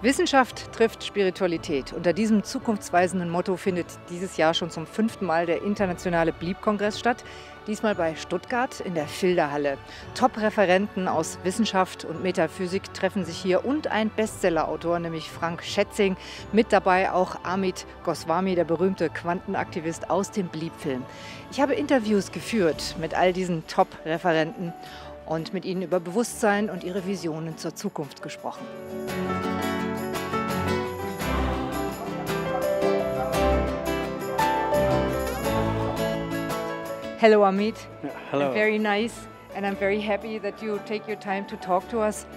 Wissenschaft trifft Spiritualität. Unter diesem zukunftsweisenden Motto findet dieses Jahr schon zum 5. Mal der internationale Bleep Kongress statt. Diesmal bei Stuttgart in der Filderhalle. Top-Referenten aus Wissenschaft und Metaphysik treffen sich hier und ein Bestseller-Autor, nämlich Frank Schätzing. Mit dabei auch Amit Goswami, der berühmte Quantenaktivist aus dem Bleep-Film. Ich habe Interviews geführt mit all diesen Top-Referenten und mit ihnen über Bewusstsein und ihre Visionen zur Zukunft gesprochen. Hello, Amit. Hello. Very nice, and I'm very happy that you take your time to talk to us.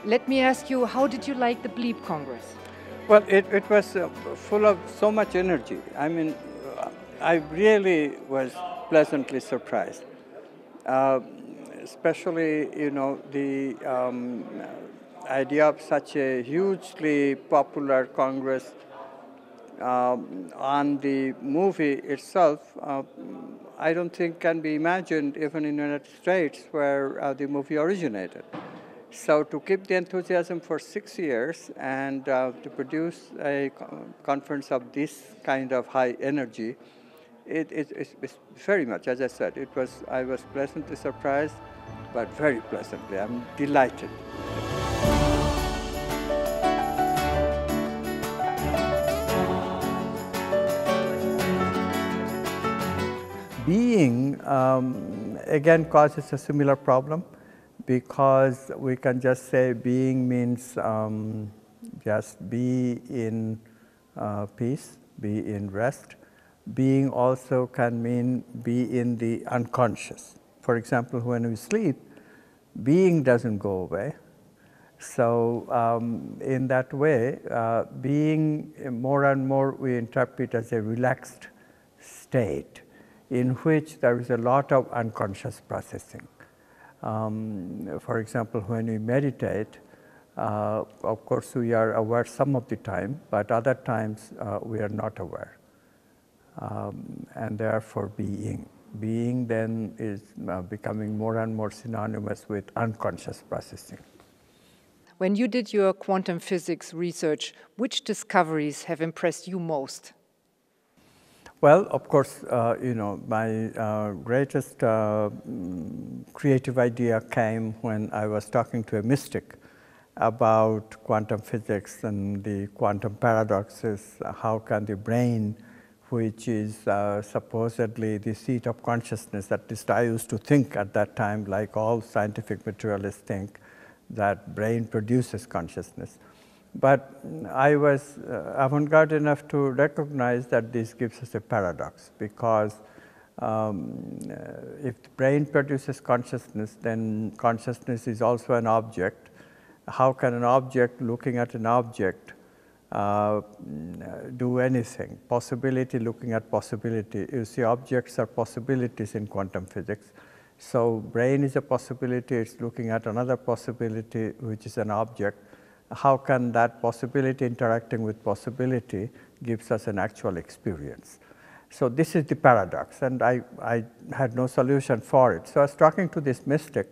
Let me ask you, how did you like the Bleep Kongress? Well, it was full of so much energy. I mean, I really was pleasantly surprised. Especially, you know, the idea of such a hugely popular Congress on the movie itself, I don't think can be imagined even in the United States where the movie originated. So to keep the enthusiasm for 6 years and to produce a conference of this kind of high energy, it's very much, as I said, I was pleasantly surprised, but very pleasantly. I'm delighted. Being, again, causes a similar problem because we can just say being means just be in peace, be in rest. Being also can mean be in the unconscious. For example, when we sleep, being doesn't go away. So in that way, being more and more we interpret as a relaxed state in which there is a lot of unconscious processing. For example, when we meditate, of course we are aware some of the time, but other times we are not aware. And therefore being then is becoming more and more synonymous with unconscious processing. When you did your quantum physics research, which discoveries have impressed you most? Well, of course, you know, my greatest creative idea came when I was talking to a mystic about quantum physics and the quantum paradoxes. How can the brain, which is supposedly the seat of consciousness, at least I used to think at that time, like all scientific materialists think, that brain produces consciousness. But I was avant-garde enough to recognize that this gives us a paradox, because if the brain produces consciousness, then consciousness is also an object. How can an object looking at an object do anything? Possibility looking at possibility. You see, objects are possibilities in quantum physics. So brain is a possibility, it's looking at another possibility, which is an object. How can that possibility interacting with possibility gives us an actual experience? So this is the paradox, and I had no solution for it. So I was talking to this mystic,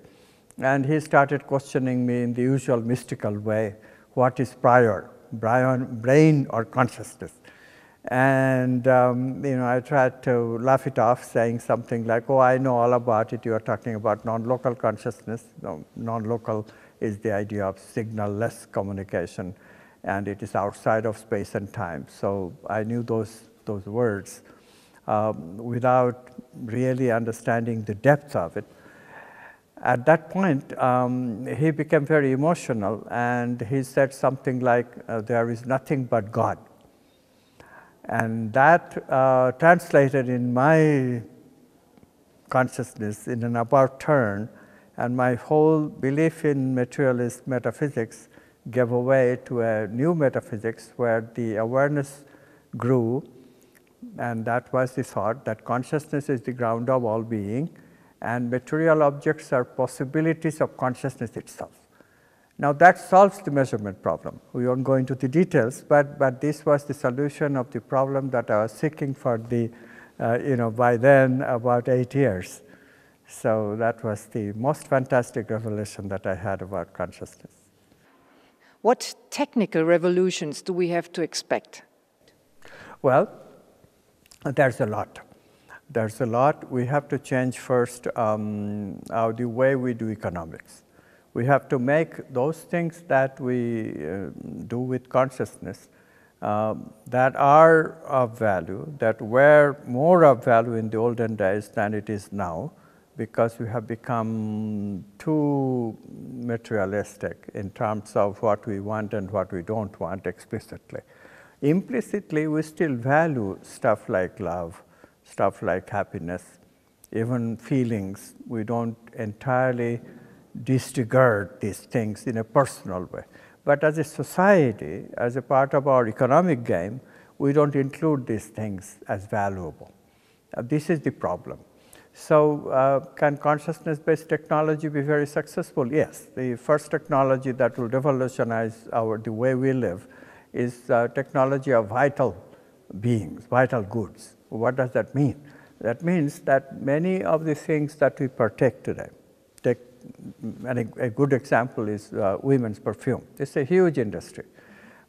and he started questioning me in the usual mystical way, what is prior, brain or consciousness? And you know, I tried to laugh it off, saying something like, oh, I know all about it, you are talking about non-local consciousness. No, non-local is the idea of signal-less communication, and it is outside of space and time. So I knew those words without really understanding the depth of it. At that point, he became very emotional, and he said something like, there is nothing but God. And that translated in my consciousness in an about turn, and my whole belief in materialist metaphysics gave way to a new metaphysics where the awareness grew, and that was the thought that consciousness is the ground of all being, and material objects are possibilities of consciousness itself. Now that solves the measurement problem. We won't go into the details, but this was the solution of the problem that I was seeking for the, you know, by then about 8 years. So that was the most fantastic revelation that I had about consciousness. What technical revolutions do we have to expect? Well, there's a lot. There's a lot. We have to change first the way we do economics. We have to make those things that we do with consciousness that are of value, that were more of value in the olden days than it is now, because we have become too materialistic in terms of what we want and what we don't want explicitly. Implicitly, we still value stuff like love, stuff like happiness, even feelings. We don't entirely disregard these things in a personal way. But as a society, as a part of our economic game, we don't include these things as valuable. This is the problem. So can consciousness-based technology be very successful? Yes. The first technology that will revolutionize the way we live is technology of vital beings, vital goods. What does that mean? That means that many of the things that we partake today, a good example is women's perfume. It's a huge industry.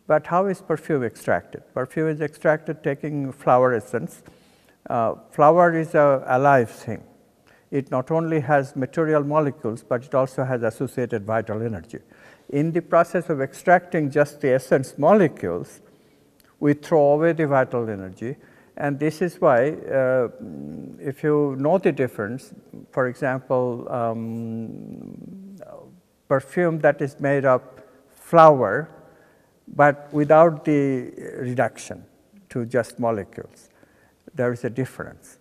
But how is perfume extracted? Perfume is extracted taking flower essence. Flower is an alive thing. It not only has material molecules, but it also has associated vital energy. In the process of extracting just the essence molecules, we throw away the vital energy. And this is why, if you know the difference, for example, perfume that is made of flower, but without the reduction to just molecules, there is a difference.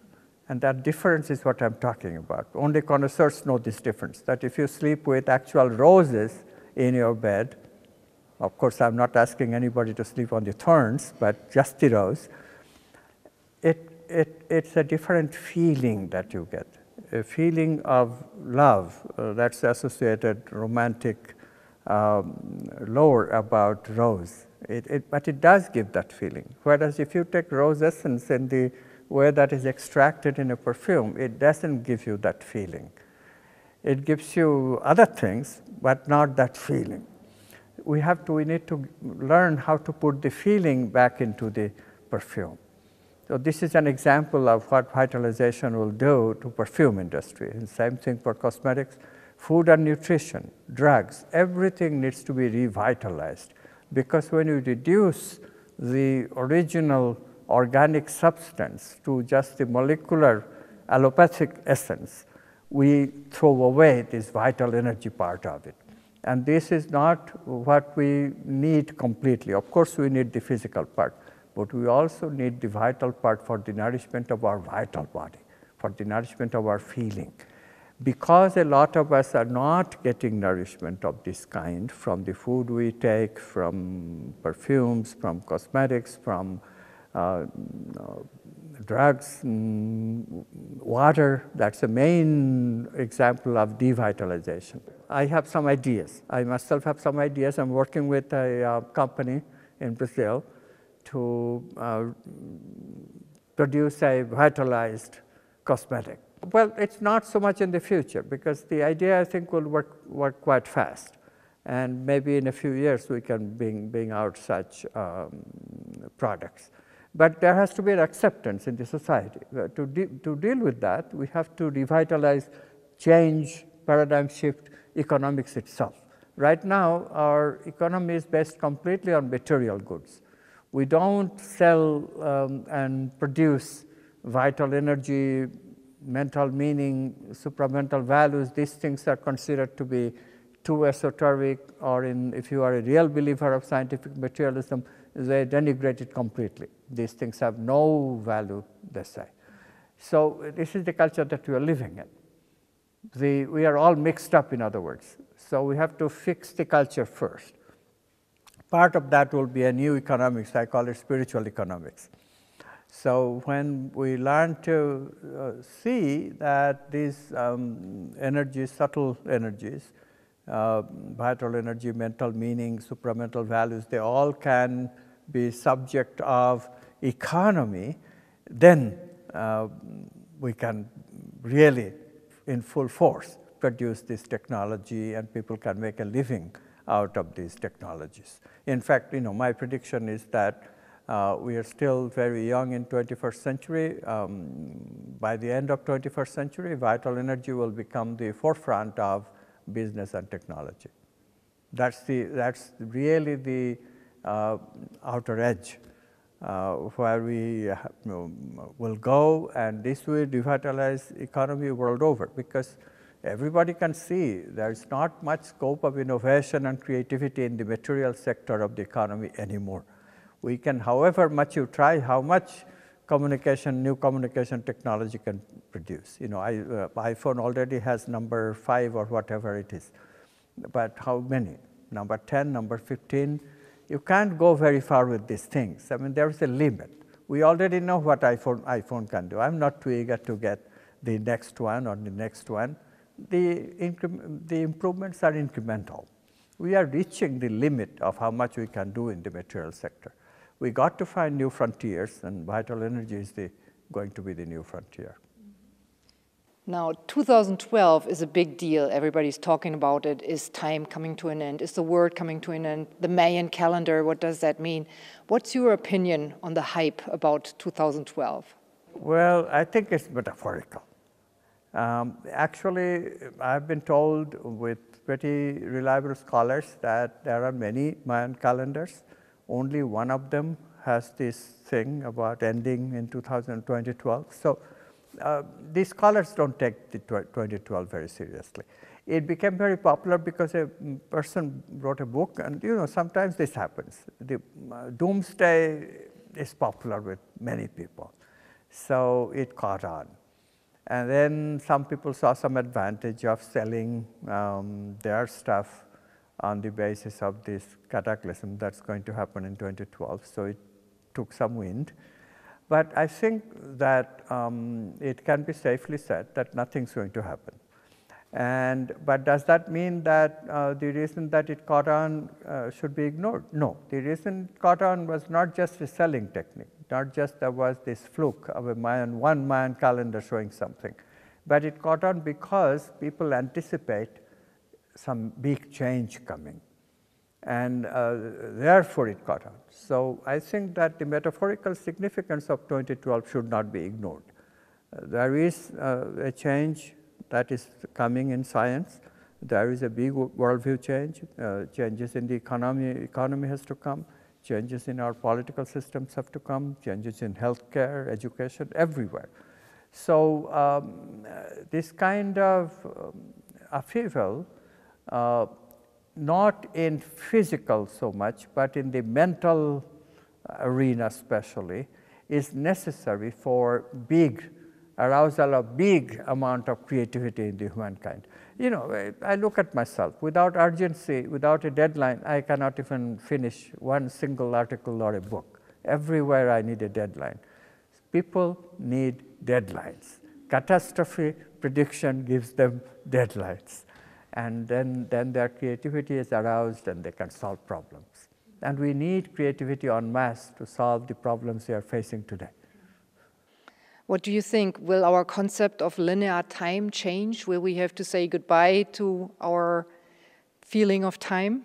And that difference is what I'm talking about. Only connoisseurs know this difference, that if you sleep with actual roses in your bed, of course, I'm not asking anybody to sleep on the thorns, but just the rose, it's a different feeling that you get, a feeling of love that's associated romantic lore about rose. But it does give that feeling. Whereas if you take rose essence in the way that is extracted in a perfume, it doesn't give you that feeling. It gives you other things, but not that feeling. We need to learn how to put the feeling back into the perfume. So this is an example of what vitalization will do to perfume industry. And same thing for cosmetics, food and nutrition, drugs, everything needs to be revitalized. Because when you reduce the original organic substance to just the molecular allopathic essence, we throw away this vital energy part of it. And this is not what we need completely. Of course, we need the physical part, but we also need the vital part for the nourishment of our vital body, for the nourishment of our feeling. Because a lot of us are not getting nourishment of this kind from the food we take, from perfumes, from cosmetics, from drugs, water, that's the main example of devitalization. I have some ideas. I myself have some ideas. I'm working with a company in Brazil to produce a vitalized cosmetic. Well, it's not so much in the future, because the idea, I think, will work quite fast. And maybe in a few years, we can bring out such products. But there has to be an acceptance in the society. To deal with that, we have to revitalize, change, paradigm shift economics itself. Right now, our economy is based completely on material goods. We don't sell and produce vital energy, mental meaning, supramental values. These things are considered to be too esoteric, or if you are a real believer of scientific materialism, they denigrate it completely. These things have no value, they say. So this is the culture that we are living in. We are all mixed up, in other words. So we have to fix the culture first. Part of that will be a new economics. I call it spiritual economics. So when we learn to see that these energies, subtle energies, vital energy, mental meaning, supramental values, they all can be subject of economy, then we can really, in full force, produce this technology, and people can make a living out of these technologies. In fact, my prediction is that we are still very young in 21st century. By the end of 21st century, vital energy will become the forefront of business and technology. That's really the outer edge where we will go, and this will revitalize economy world over, because everybody can see there is not much scope of innovation and creativity in the material sector of the economy anymore. We can, however much you try, how much new communication technology can produce. iPhone already has number 5 or whatever it is, but how many? Number 10, number 15? You can't go very far with these things. I mean, there's a limit. We already know what iPhone can do. I'm not too eager to get the next one or the next one. The improvements are incremental. We are reaching the limit of how much we can do in the material sector. We got to find new frontiers, and vital energy is going to be the new frontier. Now, 2012 is a big deal. Everybody's talking about it. Is time coming to an end? Is the world coming to an end? The Mayan calendar, what does that mean? What's your opinion on the hype about 2012? Well, I think it's metaphorical. Actually, I've been told with pretty reliable scholars that there are many Mayan calendars. Only one of them has this thing about ending in 2012. So these scholars don't take the 2012 very seriously. It became very popular because a person wrote a book, and sometimes this happens. The doomsday is popular with many people, so it caught on. And then some people saw some advantage of selling their stuff on the basis of this cataclysm that's going to happen in 2012. So it took some wind. But I think that it can be safely said that nothing's going to happen. But does that mean that the reason that it caught on should be ignored? No. The reason it caught on was not just a selling technique, not just there was this fluke of one Mayan calendar showing something, but it caught on because people anticipate some big change coming, and therefore it caught on. So I think that the metaphorical significance of 2012 should not be ignored. There is a change that is coming in science. There is a big worldview change. Changes in the economy has to come. Changes in our political systems have to come. Changes in healthcare, education, everywhere. So this kind of upheaval, not in physical so much, but in the mental arena especially, is necessary for big arousal of big amount of creativity in the humankind. I look at myself. Without urgency, without a deadline, I cannot even finish one single article or a book. Everywhere I need a deadline. People need deadlines. Catastrophe prediction gives them deadlines. And then their creativity is aroused and they can solve problems. And we need creativity en masse to solve the problems we are facing today. What do you think? Will our concept of linear time change? Will we have to say goodbye to our feeling of time?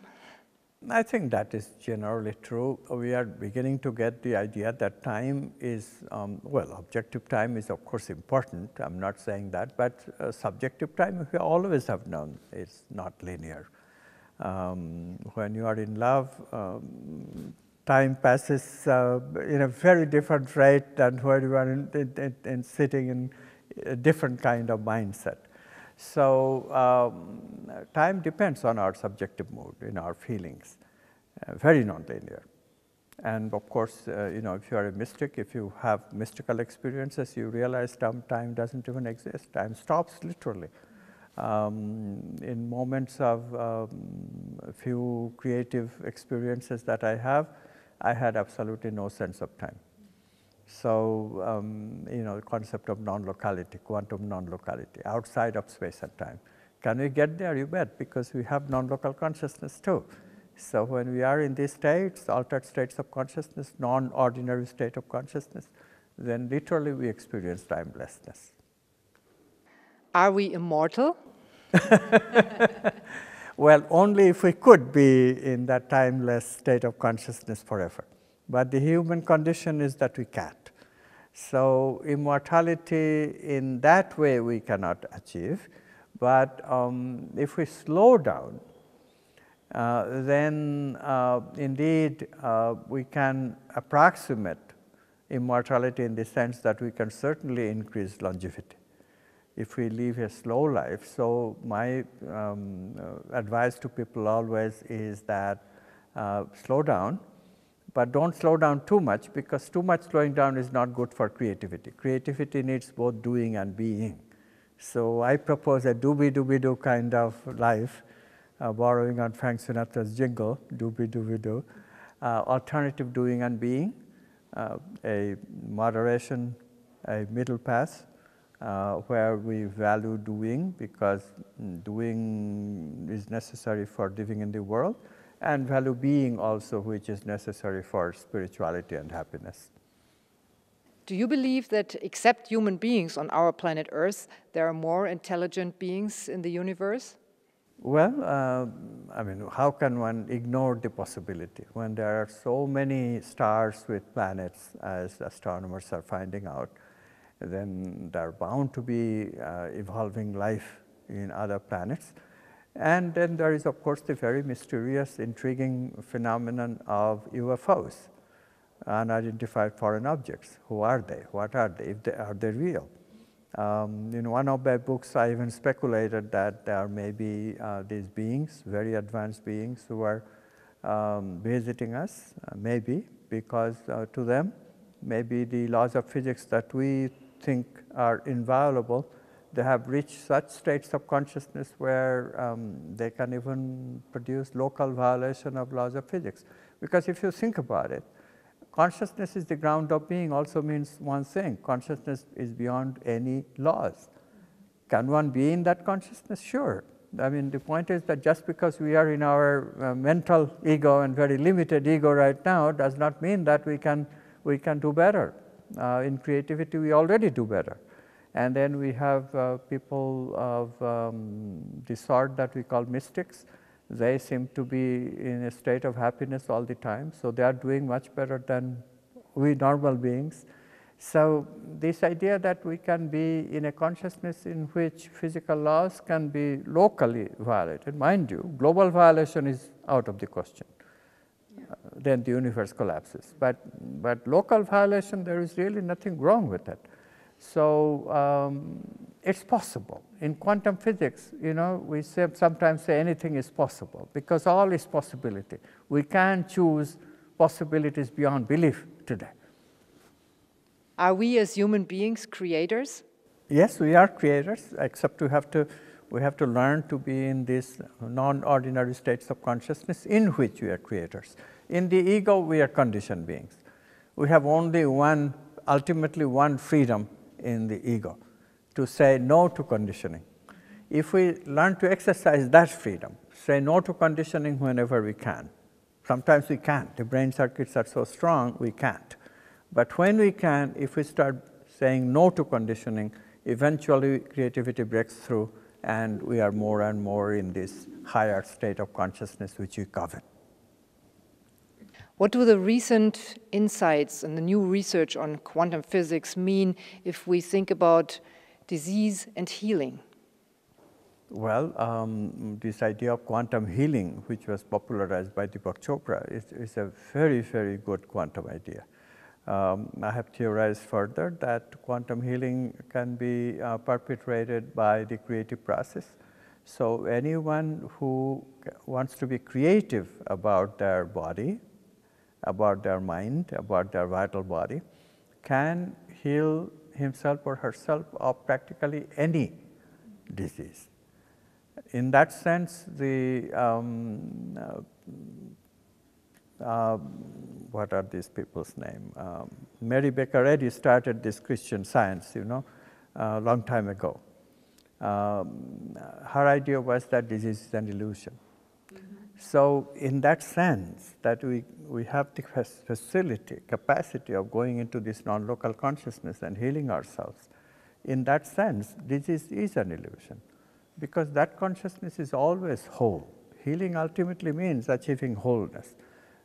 I think that is generally true. We are beginning to get the idea that time is, objective time is of course important. I'm not saying that, but subjective time we always have known is not linear. When you are in love, time passes in a very different rate than when you are sitting in a different kind of mindset. So time depends on our subjective mood, in our feelings, very nonlinear. And of course, if you are a mystic, if you have mystical experiences, you realize time doesn't even exist. Time stops literally. In moments of a few creative experiences that I had absolutely no sense of time. So, the concept of non-locality, quantum non-locality, outside of space and time. Can we get there? You bet, because we have non-local consciousness too. So when we are in these states, altered states of consciousness, non-ordinary state of consciousness, then literally we experience timelessness. Are we immortal? Well, only if we could be in that timeless state of consciousness forever. But the human condition is that we can't. So immortality in that way we cannot achieve. But if we slow down, then indeed we can approximate immortality in the sense that we can certainly increase longevity if we live a slow life. So my advice to people always is that slow down, but don't slow down too much, because too much slowing down is not good for creativity. Creativity needs both doing and being. So I propose a doobie-doobie-doo kind of life, borrowing on Frank Sinatra's jingle, doobie-doobie-doo, alternative doing and being, a moderation, a middle path, where we value doing because doing is necessary for living in the world, and value being also, which is necessary for spirituality and happiness. Do you believe that except human beings on our planet Earth, there are more intelligent beings in the universe? Well, I mean, how can one ignore the possibility when there are so many stars with planets, as astronomers are finding out? Then there are bound to be evolving life in other planets. And then there is, of course, the very mysterious, intriguing phenomenon of UFOs, unidentified foreign objects. Who are they? What are they? Are they real? In one of my books, I even speculated that there may be these beings, very advanced beings, who are visiting us, maybe, because to them, maybe the laws of physics that we think are inviolable, they have reached such states of consciousness where they can even produce local violation of laws of physics. Because if you think about it, consciousness is the ground of being also means one thing: consciousness is beyond any laws. Can one be in that consciousness? Sure. I mean, the point is that just because we are in our mental ego and very limited ego right now does not mean that we can do better. In creativity, we already do better. And then we have people of the sort that we call mystics. They seem to be in a state of happiness all the time, so they are doing much better than we normal beings. So this idea that we can be in a consciousness in which physical laws can be locally violated, mind you, global violation is out of the question. Then the universe collapses. But local violation, there is really nothing wrong with it. So it's possible. In quantum physics, you know, we sometimes say anything is possible, because all is possibility. We can choose possibilities beyond belief today. Are we as human beings creators? Yes, we are creators, except we have to learn to be in these non-ordinary states of consciousness in which we are creators. In the ego, we are conditioned beings. We have only ultimately one freedom in the ego, to say no to conditioning. If we learn to exercise that freedom, say no to conditioning whenever we can. Sometimes we can't. The brain circuits are so strong, we can't. But when we can, if we start saying no to conditioning, eventually creativity breaks through, and we are more and more in this higher state of consciousness which we covet. What do the recent insights and the new research on quantum physics mean if we think about disease and healing? Well, this idea of quantum healing, which was popularized by Deepak Chopra, is a very, very good quantum idea. I have theorized further that quantum healing can be perpetrated by the creative process. So anyone who wants to be creative about their body, about their mind, about their vital body, can heal himself or herself of practically any disease. In that sense, the what are these people's name? Mary Baker Eddy started this Christian Science, you know, a long time ago. Her idea was that disease is an illusion. So in that sense, that we have the facility, capacity of going into this non-local consciousness and healing ourselves. In that sense, disease is an illusion, because that consciousness is always whole. Healing ultimately means achieving wholeness.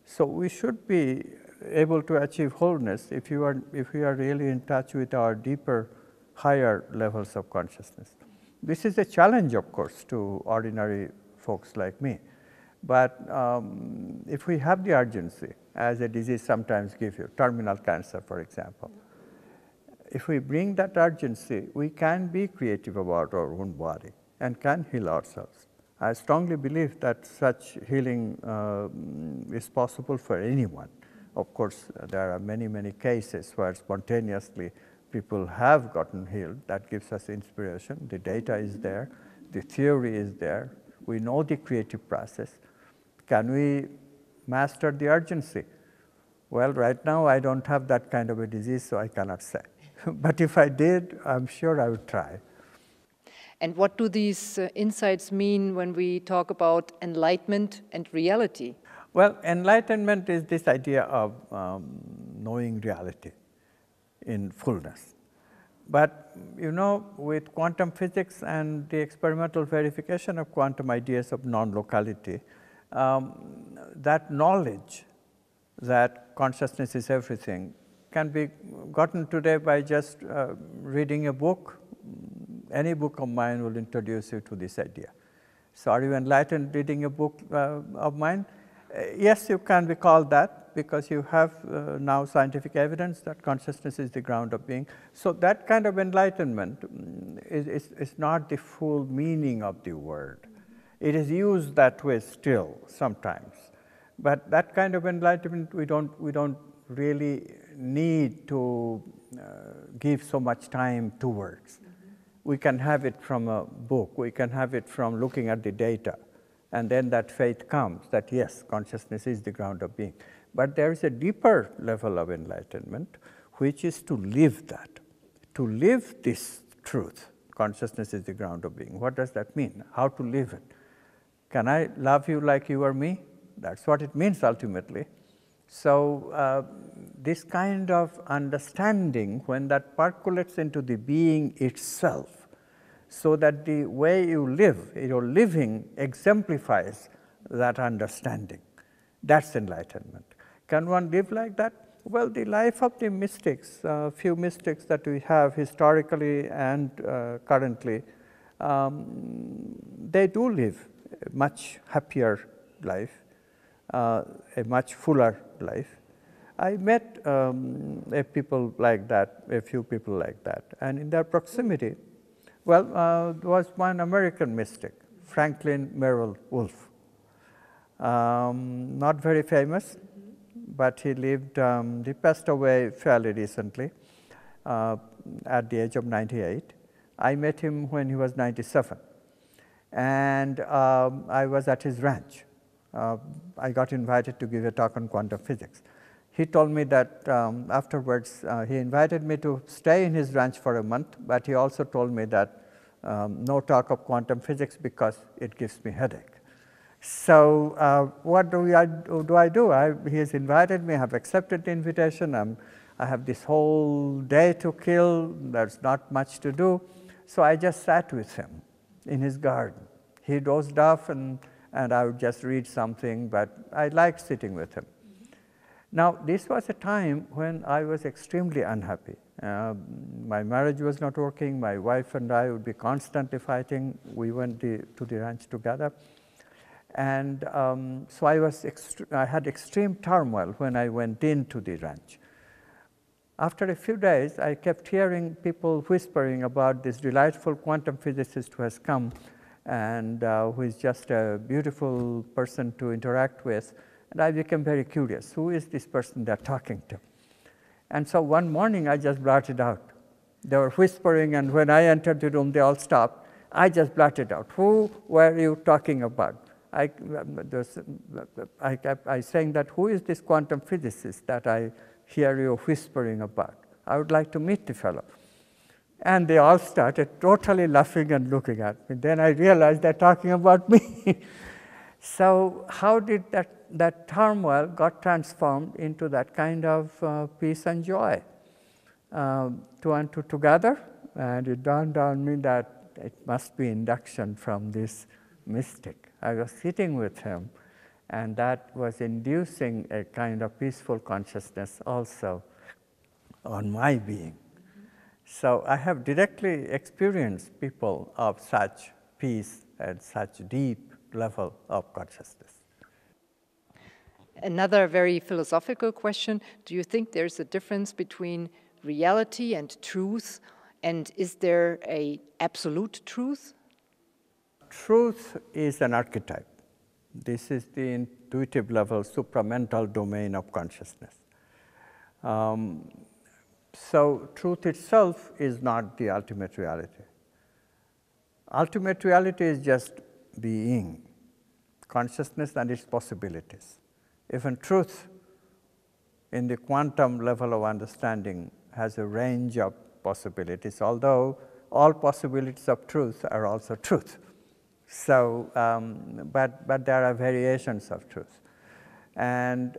So we should be able to achieve wholeness if we are really in touch with our deeper, higher levels of consciousness. This is a challenge, of course, to ordinary folks like me. But if we have the urgency, as a disease sometimes gives you, terminal cancer, for example, if we bring that urgency, we can be creative about our own body and can heal ourselves. I strongly believe that such healing is possible for anyone. Of course, there are many, many cases where spontaneously people have gotten healed. That gives us inspiration. The data is there. The theory is there. We know the creative process. Can we master the urgency? Well, right now I don't have that kind of a disease, so I cannot say. But if I did, I'm sure I would try. And what do these insights mean when we talk about enlightenment and reality? Well, enlightenment is this idea of knowing reality in fullness. But you know, with quantum physics and the experimental verification of quantum ideas of non-locality, that knowledge that consciousness is everything can be gotten today by just reading a book. Any book of mine will introduce you to this idea. So are you enlightened reading a book of mine? Yes, you can be called that because you have now scientific evidence that consciousness is the ground of being. So that kind of enlightenment is not the full meaning of the word. It is used that way still sometimes. But that kind of enlightenment we don't really need to give so much time towards. We can have it from a book, we can have it from looking at the data, and then that faith comes that yes, consciousness is the ground of being. But there is a deeper level of enlightenment, which is to live that, to live this truth. Consciousness is the ground of being. What does that mean? How to live it? Can I love you like you are me? That's what it means ultimately. So this kind of understanding, when that percolates into the being itself, so that the way you live, your living exemplifies that understanding, that's enlightenment. Can one live like that? Well, the life of the mystics, few mystics that we have historically and currently, they do live a much happier life, a much fuller life. I met a people like that, a few people like that, and in their proximity, well, there was one American mystic, Franklin Merrill Wolfe. Not very famous, but he lived, he passed away fairly recently at the age of 98. I met him when he was 97, and I was at his ranch. I got invited to give a talk on quantum physics. He told me that afterwards, he invited me to stay in his ranch for a month, but he also told me that no talk of quantum physics because it gives me headache. So what do I do? He has invited me, I have accepted the invitation, I have this whole day to kill, there's not much to do. So I just sat with him in his garden. He dozed off and I would just read something, but I liked sitting with him. Now, this was a time when I was extremely unhappy. My marriage was not working, my wife and I would be constantly fighting. We went to the ranch together. And so I had extreme turmoil when I went into the ranch. After a few days, I kept hearing people whispering about this delightful quantum physicist who has come and who is just a beautiful person to interact with. And I became very curious. Who is this person they're talking to? And so one morning, I just blurted out. They were whispering, and when I entered the room, they all stopped. I just blurted out, who were you talking about? I saying that, who is this quantum physicist that I hear you whispering about? I would like to meet the fellow. And they all started totally laughing and looking at me. Then I realized they're talking about me. So how did that turmoil got transformed into that kind of peace and joy? Two and two together, and it dawned on me that it must be induction from this mystic. I was sitting with him, and that was inducing a kind of peaceful consciousness also on my being. So I have directly experienced people of such peace and such deep level of consciousness. Another very philosophical question, do you think there's a difference between reality and truth, and is there an absolute truth? Truth is an archetype. This is the intuitive level, supramental domain of consciousness. So truth itself is not the ultimate reality. Ultimate reality is just being, consciousness and its possibilities. Even truth in the quantum level of understanding has a range of possibilities, although all possibilities of truth are also truth. So, but there are variations of truth. And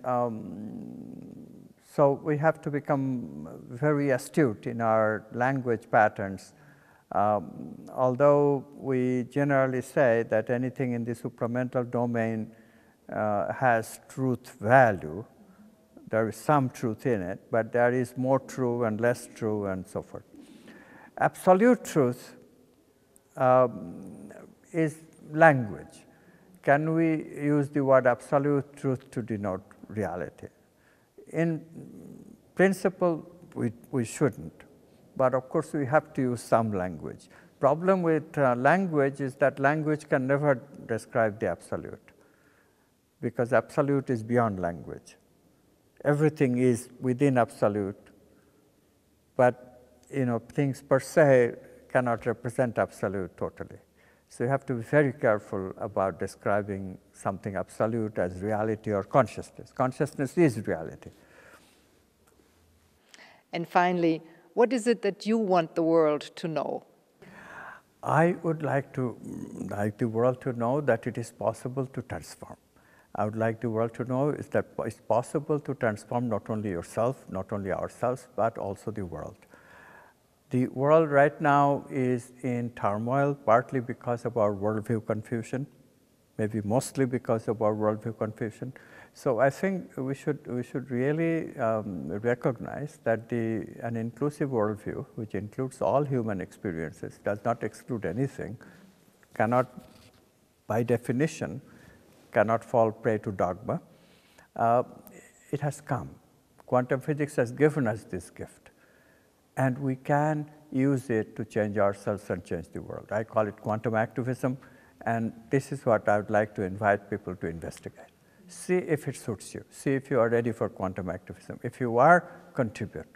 so we have to become very astute in our language patterns. Although we generally say that anything in the supramental domain has truth value, there is some truth in it, but there is more true and less true and so forth. Absolute truth is language. Can we use the word absolute truth to denote reality? In principle, we shouldn't, but of course we have to use some language. Problem with language is that language can never describe the absolute, because absolute is beyond language. Everything is within absolute, but things per se cannot represent absolute totally. So you have to be very careful about describing something absolute as reality or consciousness. Consciousness is reality. And finally, what is it that you want the world to know? I would like the world to know that it is possible to transform. I would like the world to know is that it's possible to transform not only yourself, not only ourselves, but also the world. The world right now is in turmoil, partly because of our worldview confusion, maybe mostly because of our worldview confusion. So I think we should really recognize that an inclusive worldview, which includes all human experiences, does not exclude anything, cannot, by definition, cannot fall prey to dogma. It has come. Quantum physics has given us this gift, and we can use it to change ourselves and change the world. I call it quantum activism, and this is what I would like to invite people to investigate. See if it suits you. See if you are ready for quantum activism. If you are, contribute.